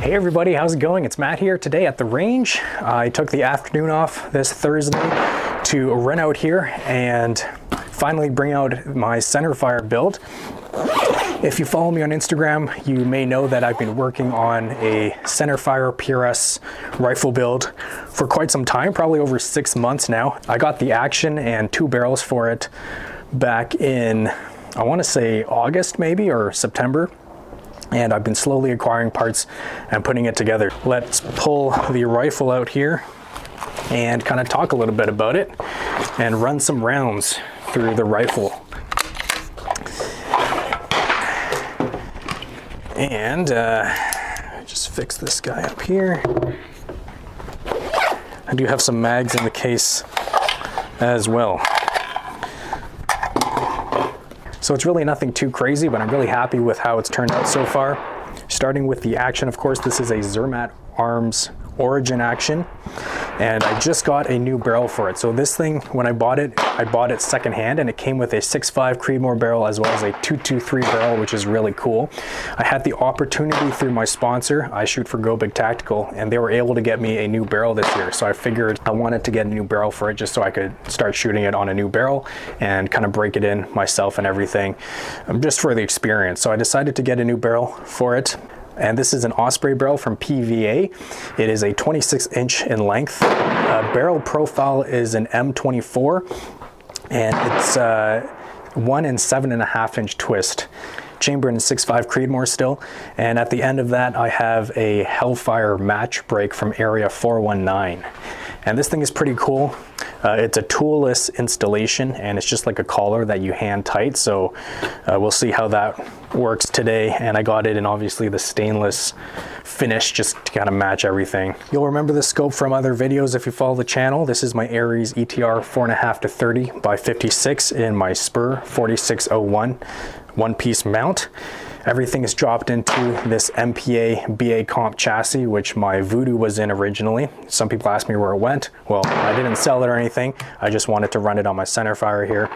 Hey everybody, how's it going? It's Matt here. Today at the range, I took the afternoon off this Thursday to run out here and finally bring out my centerfire build. If you follow me on Instagram, you may know that I've been working on a centerfire PRS rifle build for quite some time, probably over 6 months now. I got the action and 2 barrels for it back in, I want to say August maybe, or September. And I've been slowly acquiring parts and putting it together. Let's pull the rifle out here and kind of talk a little bit about it and run some rounds through the rifle. And just fix this guy up here. I do have some mags in the case as well. So it's really nothing too crazy, but I'm really happy with how it's turned out so far. Starting with the action, of course, this is a Zermatt Arms Origin action, and I just got a new barrel for it. So this thing, when I bought it secondhand, and it came with a 6.5 Creedmoor barrel as well as a 223 barrel, which is really cool. I had the opportunity through my sponsor, I shoot for Go Big Tactical, and they were able to get me a new barrel this year. So I figured I wanted to get a new barrel for it just so I could start shooting it on a new barrel and kind of break it in myself and everything, just for the experience. So I decided to get a new barrel for it. And this is an Osprey barrel from PVA. It is a 26-inch in length. Barrel profile is an M24, and it's 1 7.5-inch twist. Chambered in 6.5 Creedmoor still. And at the end of that, I have a Hellfire match break from Area 419. And this thing is pretty cool. It's a toolless installation, and it's just like a collar that you hand tight. So we'll see how that works today. And I got it in obviously the stainless finish just to kind of match everything. You'll remember the scope from other videos if you follow the channel. This is my Aries ETR 4.5 to 30 by 56 in my Spur 4601 one-piece mount. Everything is dropped into this MPA BA Comp chassis, which my Voodoo was in originally. Some people asked me where it went. Well, I didn't sell it or anything. I just wanted to run it on my centerfire here.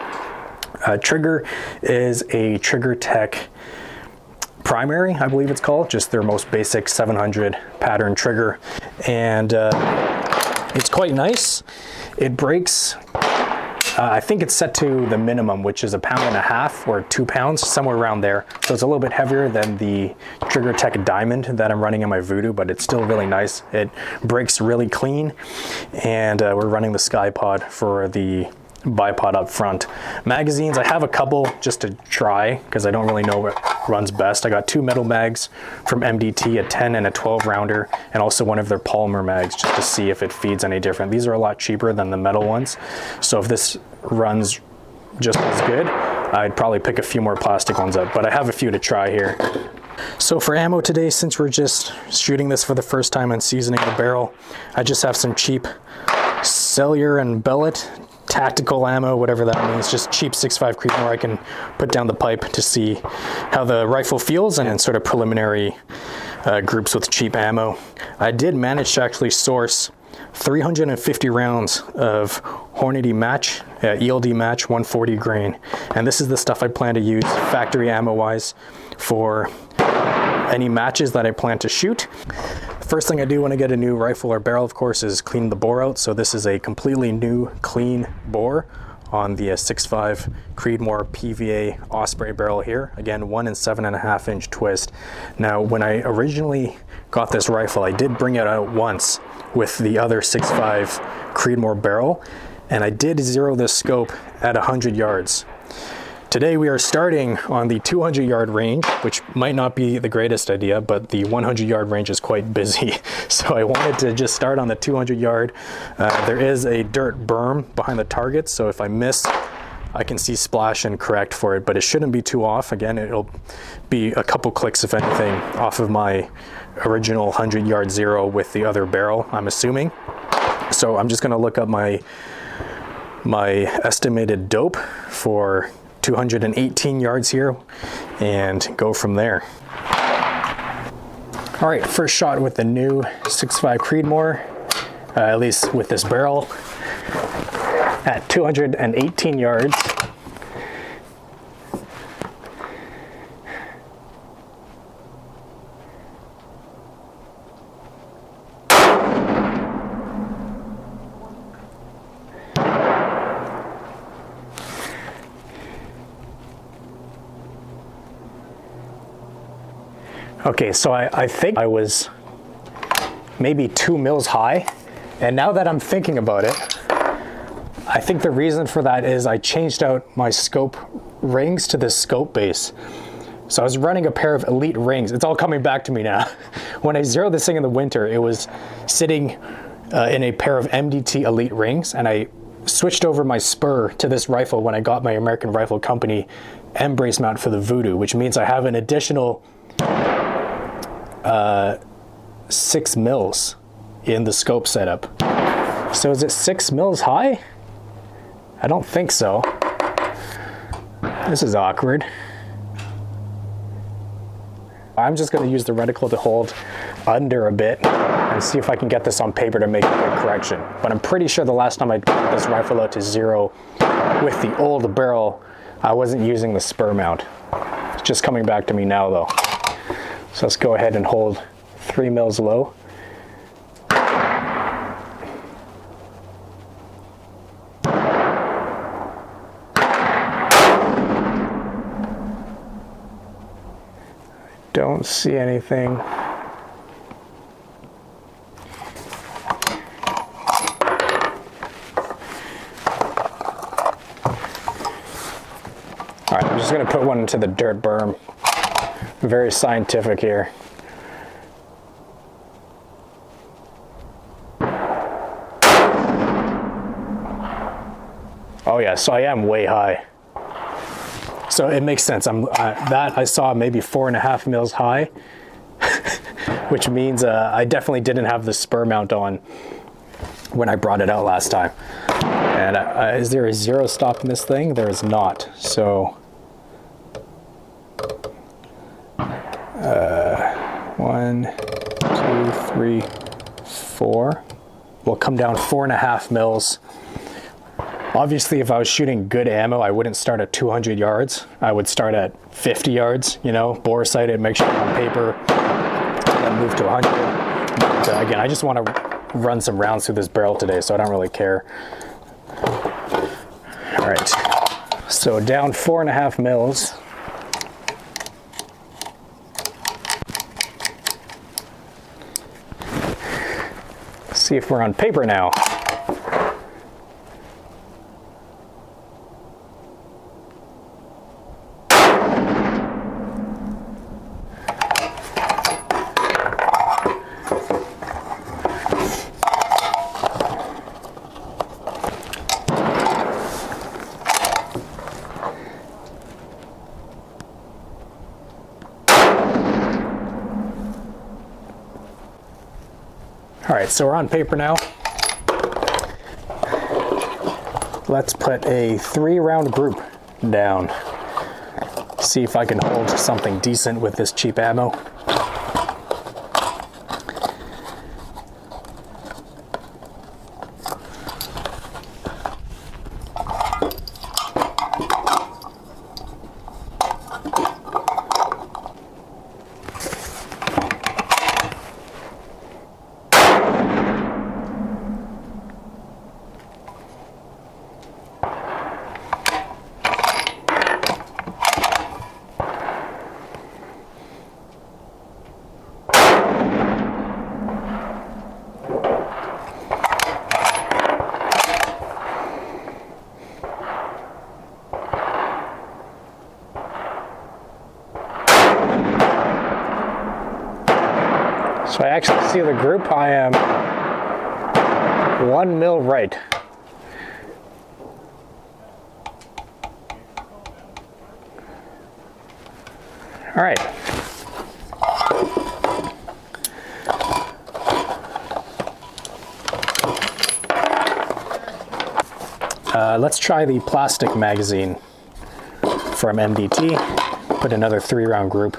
Trigger is a Trigger Tech Primary, I believe it's called, just their most basic 700 pattern trigger. And it's quite nice. It breaks, I think it's set to the minimum, which is 1.5 pounds or 2 pounds, somewhere around there. So it's a little bit heavier than the Trigger Tech Diamond that I'm running in my Voodoo, but it's still really nice. It breaks really clean, and we're running the SkyPod for the bipod up front. Magazines, I have a couple just to try because I don't really know what runs best. I got 2 metal mags from MDT, a 10 and a 12 rounder, and also one of their polymer mags just to see if it feeds any different. These are a lot cheaper than the metal ones, so if this runs just as good, I'd probably pick a few more plastic ones up, but I have a few to try here. So for ammo today, since we're just shooting this for the first time and seasoning the barrel, I just have some cheap Sellier and Bellot tactical ammo, whatever that means, just cheap 6.5 Creedmoor. I can put down the pipe to see how the rifle feels and sort of preliminary groups with cheap ammo. I did manage to actually source 350 rounds of Hornady Match, ELD Match 140 grain. And this is the stuff I plan to use factory ammo wise for any matches that I plan to shoot. First thing I do when I get a new rifle or barrel, of course, is clean the bore out. So this is a completely new, clean bore on the 6.5 Creedmoor PVA Osprey barrel here. Again, 1 7.5-inch twist. Now, when I originally got this rifle, I did bring it out once with the other 6.5 Creedmoor barrel, and I did zero this scope at 100 yards. Today we are starting on the 200-yard range, which might not be the greatest idea, but the 100-yard range is quite busy. So I wanted to just start on the 200-yard. There is a dirt berm behind the target, so if I miss, I can see splash and correct for it, but it shouldn't be too off. Again, it'll be a couple clicks, if anything, off of my original 100-yard zero with the other barrel, I'm assuming. So I'm just gonna look up my estimated dope for 218 yards here and go from there. All right, first shot with the new 6.5 Creedmoor, at least with this barrel, at 218 yards. Okay, so I think I was maybe 2 mils high. And now that I'm thinking about it, I think the reason for that is I changed out my scope rings to this scope base. So I was running a pair of Elite rings. It's all coming back to me now. When I zeroed this thing in the winter, it was sitting in a pair of MDT Elite rings, and I switched over my spur to this rifle when I got my American Rifle Company M brace mount for the Voodoo, which means I have an additional 6 mils in the scope setup. So is it 6 mils high? I don't think so. This is awkward. I'm just going to use the reticle to hold under a bit and see if I can get this on paper to make a good correction. But I'm pretty sure the last time I got this rifle out to 0 with the old barrel, I wasn't using the spur mount. It's just coming back to me now though. So let's go ahead and hold 3 mils low. Don't see anything. All right, I'm just going to put one into the dirt berm. Very scientific here. Oh yeah, so I am way high. So it makes sense. That I saw maybe 4.5 mils high, which means I definitely didn't have the spur mount on when I brought it out last time. And is there a 0 stop in this thing? There is not. So 1, 2, 3, 4. We'll come down 4.5 mils. Obviously, if I was shooting good ammo, I wouldn't start at 200 yards. I would start at 50 yards, you know, bore sight it, make sure I'm on paper, and then move to 100. But again, I just want to run some rounds through this barrel today, so I don't really care. All right, so down 4.5 mils. Let's see if we're on paper now. All right, so we're on paper now. Let's put a 3-round group down. See if I can hold something decent with this cheap ammo. So I actually see the group. I am 1 mil right. All right. Let's try the plastic magazine from MDT. Put another 3-round group.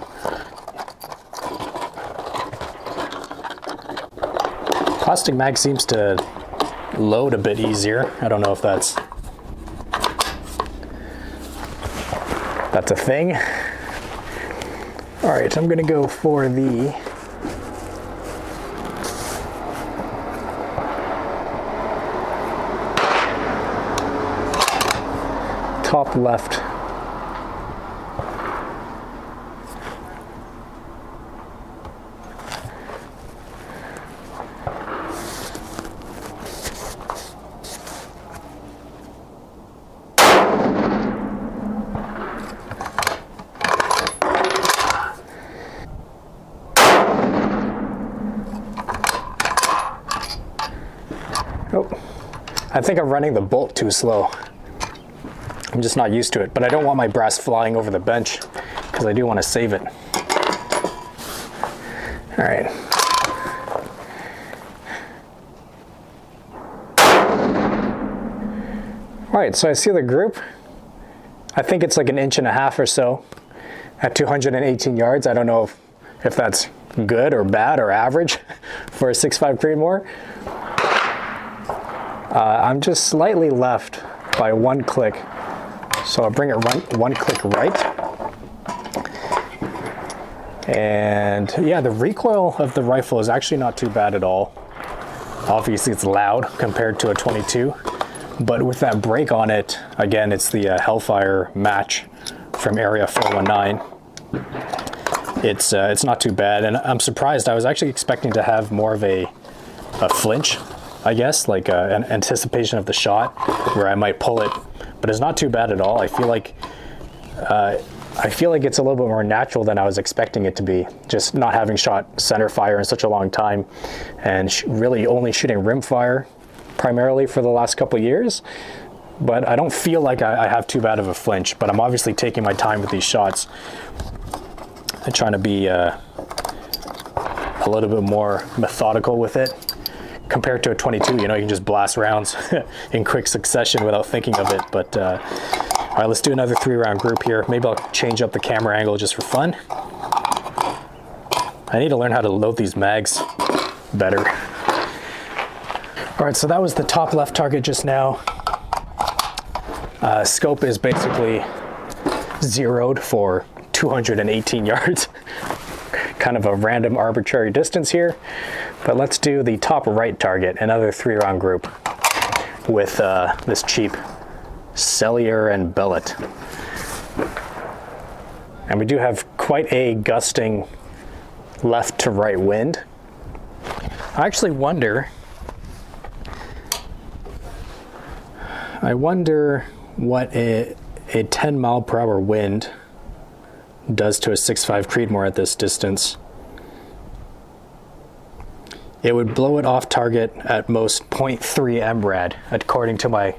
Plastic mag seems to load a bit easier. I don't know if that's a thing. All right, I'm gonna go for the top left. I think I'm running the bolt too slow. I'm just not used to it, but I don't want my brass flying over the bench because I do want to save it. All right. All right, so I see the group. I think it's like 1.5 inches or so at 218 yards. I don't know if that's good or bad or average for a 6.5 Creedmoor. I'm just slightly left by 1 click. So I'll bring it one click right. And yeah, the recoil of the rifle is actually not too bad at all. Obviously it's loud compared to a 22, but with that break on it, again, it's the Hellfire Match from Area 419. It's not too bad, and I'm surprised. I was actually expecting to have more of a flinch, I guess, like an anticipation of the shot where I might pull it, but it's not too bad at all. I feel like it's a little bit more natural than I was expecting it to be, just not having shot center fire in such a long time and really only shooting rim fire primarily for the last couple of years. But I don't feel like I have too bad of a flinch, but I'm obviously taking my time with these shots and trying to be a little bit more methodical with it. Compared to a 22, you know, you can just blast rounds in quick succession without thinking of it. But all right, let's do another 3-round group here. Maybe I'll change up the camera angle just for fun. I need to learn how to load these mags better. All right, so that was the top left target just now. Scope is basically zeroed for 218 yards. Kind of a random arbitrary distance here. But let's do the top right target, another 3-round group with this cheap Sellier and Bellot. And we do have quite a gusting left to right wind. I actually wonder what a 10 mile per hour wind does to a 6.5 Creedmoor at this distance. It would blow it off target at most 0.3 MRAD, according to my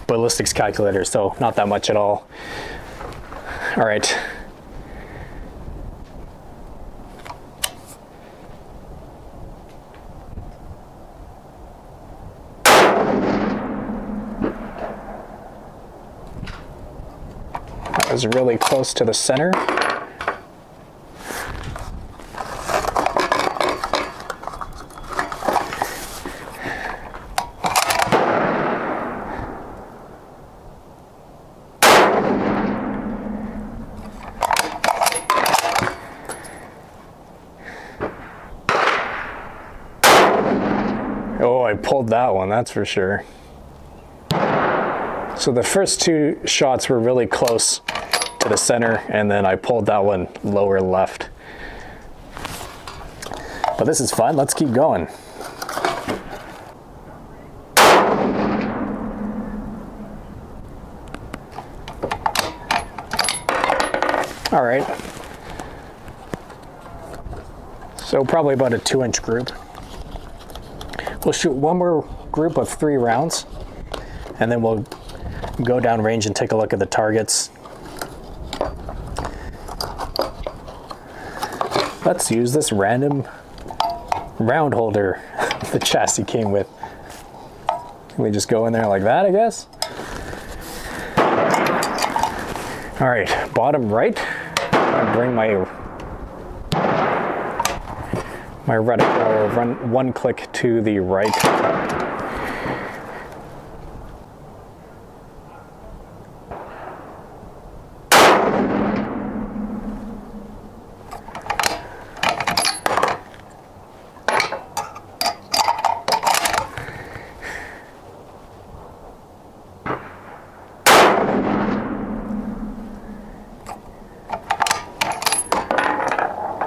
ballistics calculator, so not that much at all. All right. That was really close to the center. Oh, I pulled that one, that's for sure. So the first 2 shots were really close to the center, and then I pulled that one lower left. But this is fun, let's keep going. All right. So probably about a 2-inch group. We'll shoot one more group of 3 rounds, and then we'll go down range and take a look at the targets. Let's use this random round holder the chassis came with. Can we just go in there like that, I guess? All right, bottom right. I'll bring my reticle, run 1 click to the right.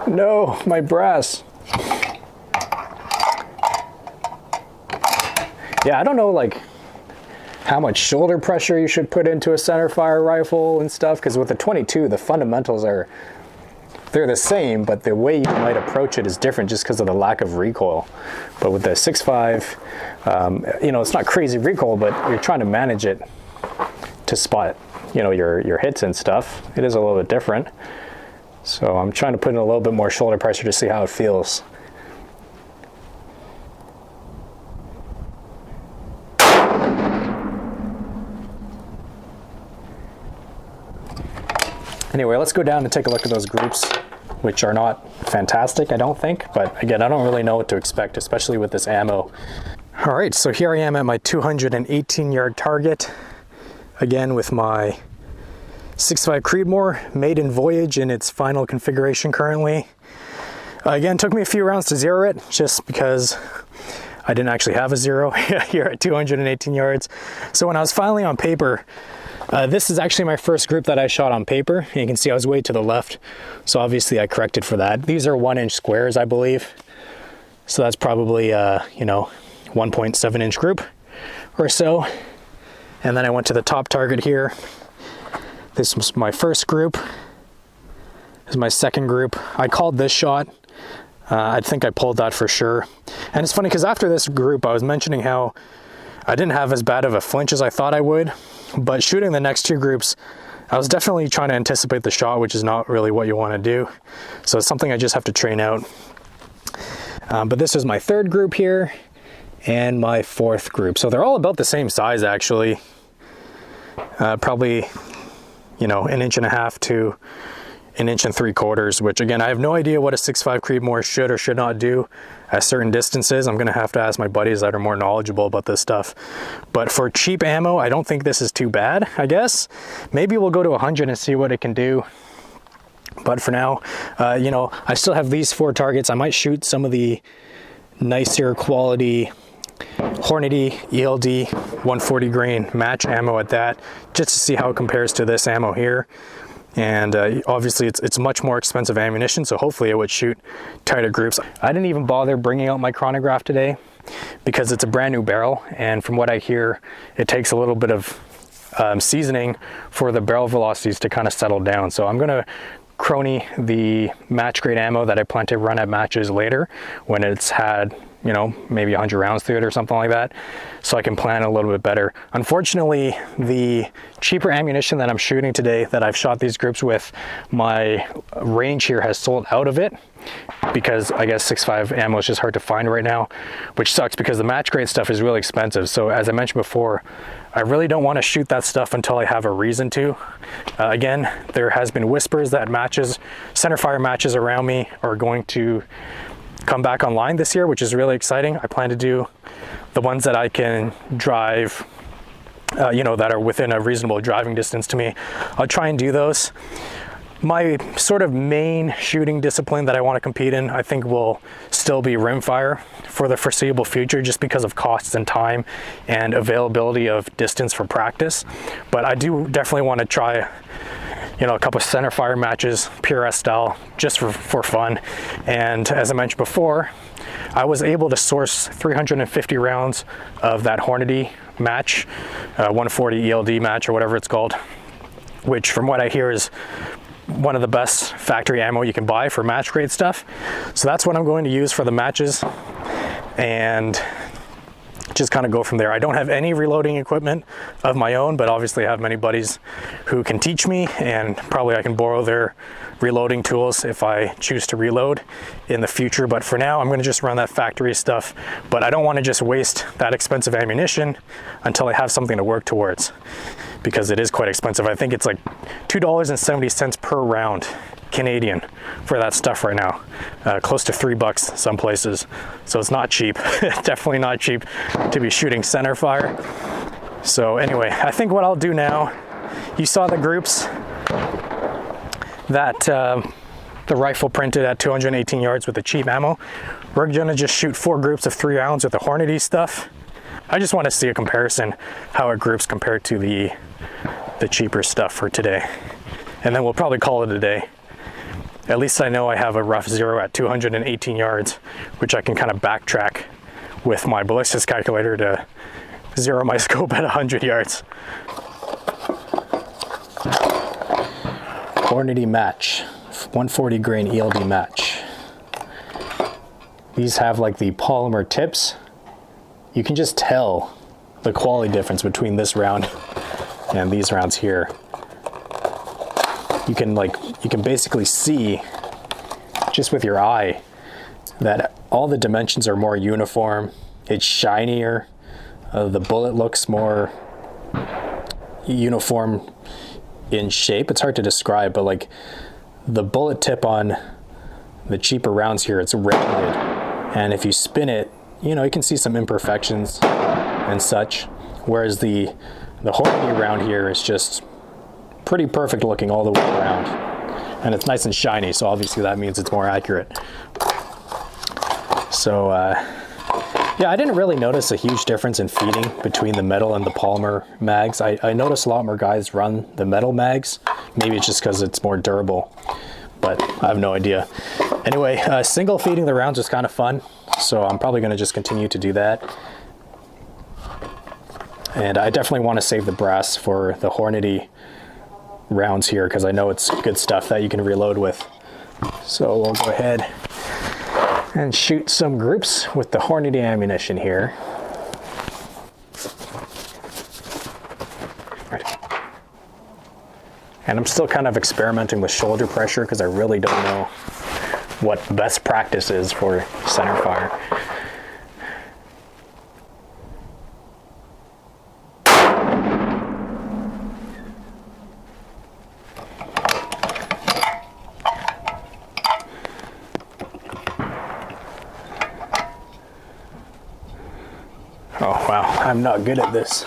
No, my brass. Yeah, I don't know like how much shoulder pressure you should put into a center fire rifle and stuff, because with the 22 the fundamentals are they're the same, but the way you might approach it is different just because of the lack of recoil. But with the 6.5, you know, it's not crazy recoil, but you're trying to manage it to spot, you know, your hits and stuff. It is a little bit different. So I'm trying to put in a little bit more shoulder pressure to see how it feels. Anyway, let's go down and take a look at those groups, which are not fantastic, I don't think. But again, I don't really know what to expect, especially with this ammo. All right, so here I am at my 218-yard target. Again, with my 6.5 Creedmoor, maiden voyage in its final configuration currently. Again, took me a few rounds to zero it, just because I didn't actually have a zero here at 218 yards. So when I was finally on paper, this is actually my first group that I shot on paper. You can see I was way to the left, so obviously I corrected for that. These are 1-inch squares, I believe. So that's probably, you know, 1.7-inch group or so. And then I went to the top target here. This was my first group. This is my second group. I called this shot. I think I pulled that for sure. And it's funny because after this group, I was mentioning how I didn't have as bad of a flinch as I thought I would. But shooting the next two groups, I was definitely trying to anticipate the shot, which is not really what you want to do. So it's something I just have to train out. But this is my third group here and my fourth group. So they're all about the same size, actually. Probably, you know, 1.5 inches to 1 3/4 inches, which again, I have no idea what a 6.5 Creedmoor should or should not do at certain distances. I'm gonna have to ask my buddies that are more knowledgeable about this stuff. But for cheap ammo, I don't think this is too bad, I guess. Maybe we'll go to 100 and see what it can do. But for now, you know, I still have these 4 targets. I might shoot some of the nicer quality Hornady ELD 140 grain match ammo at that, just to see how it compares to this ammo here. And obviously it's much more expensive ammunition, so hopefully it would shoot tighter groups. I didn't even bother bringing out my chronograph today because it's a brand new barrel, and from what I hear, it takes a little bit of seasoning for the barrel velocities to kind of settle down. So I'm gonna chrony the match grade ammo that I plan to run at matches later when it's had, you know, maybe 100 rounds through it or something like that, so I can plan a little bit better. Unfortunately, the cheaper ammunition that I'm shooting today, that I've shot these groups with, my range here has sold out of it because I guess 6.5 ammo is just hard to find right now, which sucks because the match grade stuff is really expensive. So as I mentioned before, I really don't want to shoot that stuff until I have a reason to. Again, there has been whispers that matches, centerfire matches around me are going to come back online this year, which is really exciting. I plan to do the ones that I can drive, you know, that are within a reasonable driving distance to me. I'll try and do those. My sort of main shooting discipline that I want to compete in, I think, will still be rimfire for the foreseeable future, just because of costs and time and availability of distance for practice. But I do definitely want to try, you know, a couple of centerfire matches, PRS style, just for fun. And as I mentioned before, I was able to source 350 rounds of that Hornady match, 140 ELD match or whatever it's called, which from what I hear is one of the best factory ammo you can buy for match grade stuff. So that's what I'm going to use for the matches and just kind of go from there. I don't have any reloading equipment of my own, but obviously I have many buddies who can teach me, and probably I can borrow their reloading tools if I choose to reload in the future. But for now, I'm going to just run that factory stuff, but I don't want to just waste that expensive ammunition until I have something to work towards, because it is quite expensive. I think it's like $2.70 per round Canadian for that stuff right now, close to $3 some places. So it's not cheap. Definitely not cheap to be shooting center fire. So anyway, I think what I'll do now, you saw the groups that the rifle printed at 218 yards with the cheap ammo. We're gonna just shoot 4 groups of 3 rounds with the Hornady stuff. I just want to see a comparison, how it groups compared to the cheaper stuff for today. And then we'll probably call it a day. At least I know I have a rough zero at 218 yards, which I can kind of backtrack with my ballistics calculator to zero my scope at 100 yards. Hornady Match 140 grain ELD Match. These have like the polymer tips. You can just tell the quality difference between this round and these rounds here. You can basically see just with your eye that all the dimensions are more uniform. It's shinier. The bullet looks more uniform in shape. It's hard to describe, but like the bullet tip on the cheaper rounds here, it's rounded, and if you spin it, you know, you can see some imperfections and such, whereas the Hornady round here is just pretty perfect looking all the way around, and it's nice and shiny, so obviously that means it's more accurate. So yeah, I didn't really notice a huge difference in feeding between the metal and the polymer mags. I noticed a lot more guys run the metal mags. Maybe it's just because it's more durable, but I have no idea. Anyway, single feeding the rounds was kind of fun, so I'm probably going to just continue to do that. And I definitely want to save the brass for the Hornady rounds here, because I know it's good stuff that you can reload with. So we'll go ahead and shoot some groups with the Hornady ammunition here. Right. And I'm still kind of experimenting with shoulder pressure because I really don't know what best practice is for center fire. Oh wow, I'm not good at this.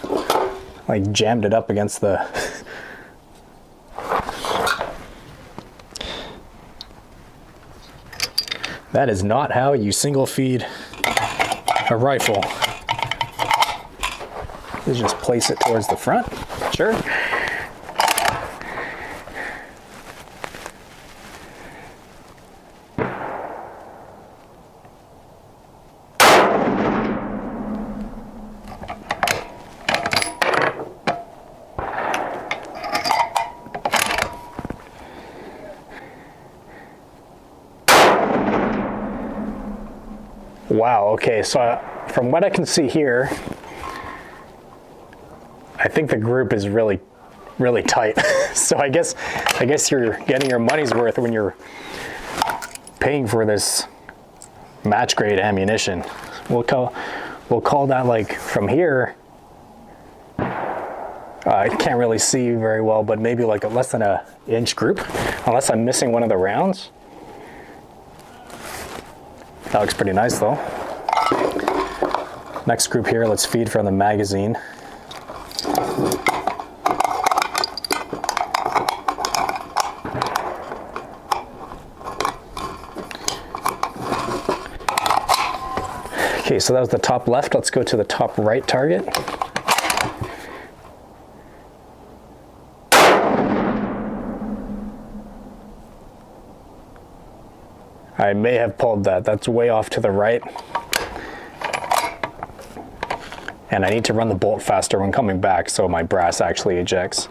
Like jammed it up against the... That is not how you single feed a rifle. You just place it towards the front, sure. Wow, okay, so from what I can see here, I think the group is really tight. So I guess you're getting your money's worth when you're paying for this match grade ammunition. We'll call that, like, from here, I can't really see very well, but maybe like a less than an inch group, unless I'm missing one of the rounds. That looks pretty nice though. Next group here, let's feed from the magazine. Okay, so that was the top left. Let's go to the top right target. I may have pulled that. That's way off to the right. And I need to run the bolt faster when coming back so my brass actually ejects.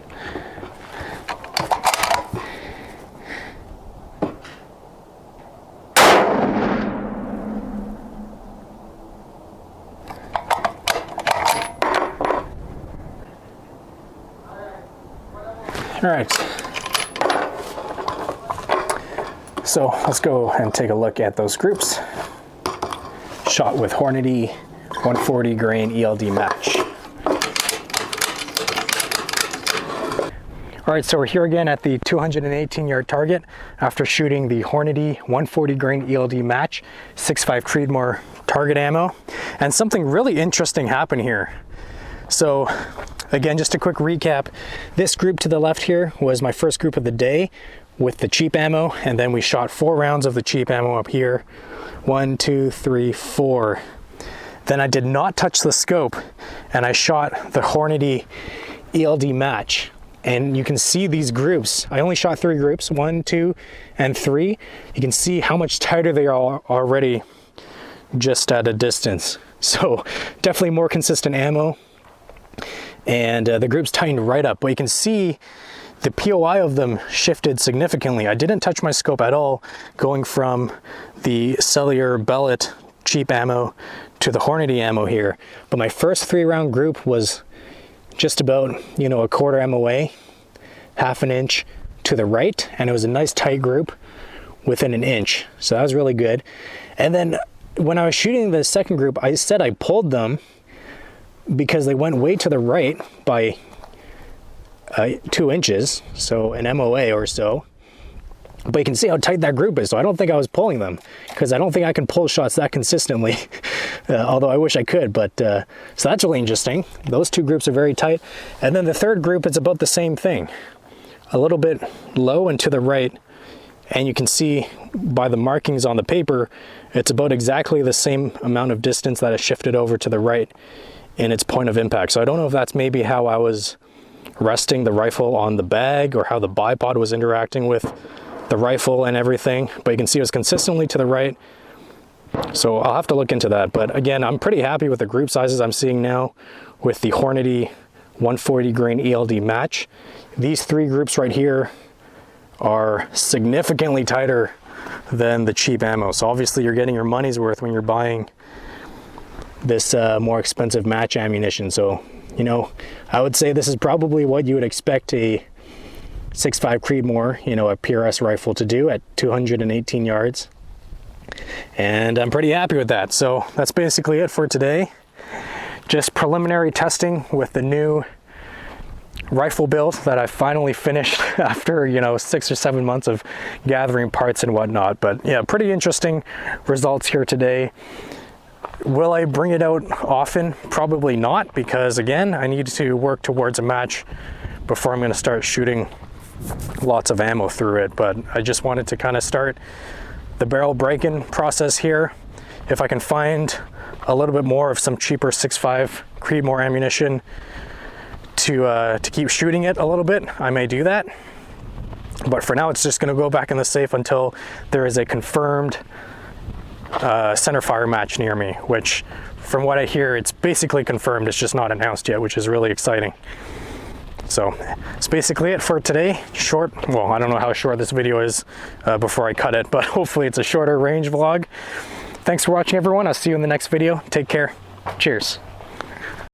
All right. So let's go and take a look at those groups. Shot with Hornady 140 grain ELD Match. All right, so we're here again at the 218-yard target after shooting the Hornady 140 grain ELD Match 6.5 Creedmoor target ammo. And something really interesting happened here. So again, just a quick recap. This group to the left here was my first group of the day with the cheap ammo, and then we shot 4 rounds of the cheap ammo up here. 1, 2, 3, 4. Then I did not touch the scope, and I shot the Hornady ELD Match. And you can see these groups. I only shot 3 groups, 1, 2, and 3. You can see how much tighter they are already just at a distance. So definitely more consistent ammo. And the groups tightened right up. But you can see the POI of them shifted significantly. I didn't touch my scope at all going from the Sellier Bellot cheap ammo to the Hornady ammo here. But my first 3-round group was just about, you know, a quarter MOA, half an inch to the right, and it was a nice tight group within an inch. So that was really good. And then when I was shooting the second group, I said I pulled them because they went way to the right by 2 inches, so an MOA or so. But you can see how tight that group is, so I don't think I was pulling them, because I don't think I can pull shots that consistently, although I wish I could. But so that's really interesting. Those 2 groups are very tight. And then the third group, it's about the same thing, a little bit low and to the right, and you can see by the markings on the paper, it's about exactly the same amount of distance that has shifted over to the right in its point of impact. So I don't know if that's maybe how I was resting the rifle on the bag, or how the bipod was interacting with the rifle and everything, but you can see it was consistently to the right. So I'll have to look into that. But again, I'm pretty happy with the group sizes I'm seeing now with the Hornady 140 grain ELD Match. These 3 groups right here are significantly tighter than the cheap ammo. So obviously you're getting your money's worth when you're buying this more expensive match ammunition. So, you know, I would say this is probably what you would expect a 6.5 Creedmoor, you know, a PRS rifle to do at 218 yards. And I'm pretty happy with that. So that's basically it for today. Just preliminary testing with the new rifle build that I finally finished after, you know, 6 or 7 months of gathering parts and whatnot. But yeah, pretty interesting results here today. Will I bring it out often? Probably not, because again, I need to work towards a match before I'm going to start shooting lots of ammo through it. But I just wanted to kind of start the barrel break-in process here. If I can find a little bit more of some cheaper 6.5 Creedmoor ammunition to keep shooting it a little bit, I may do that. But for now, it's just going to go back in the safe until there is a confirmed center fire match near me, which from what I hear, it's basically confirmed. It's just not announced yet, which is really exciting. So that's basically it for today. Short, well, I don't know how short this video is before I cut it, but hopefully it's a shorter range vlog. Thanks for watching, everyone. I'll see you in the next video. Take care. Cheers.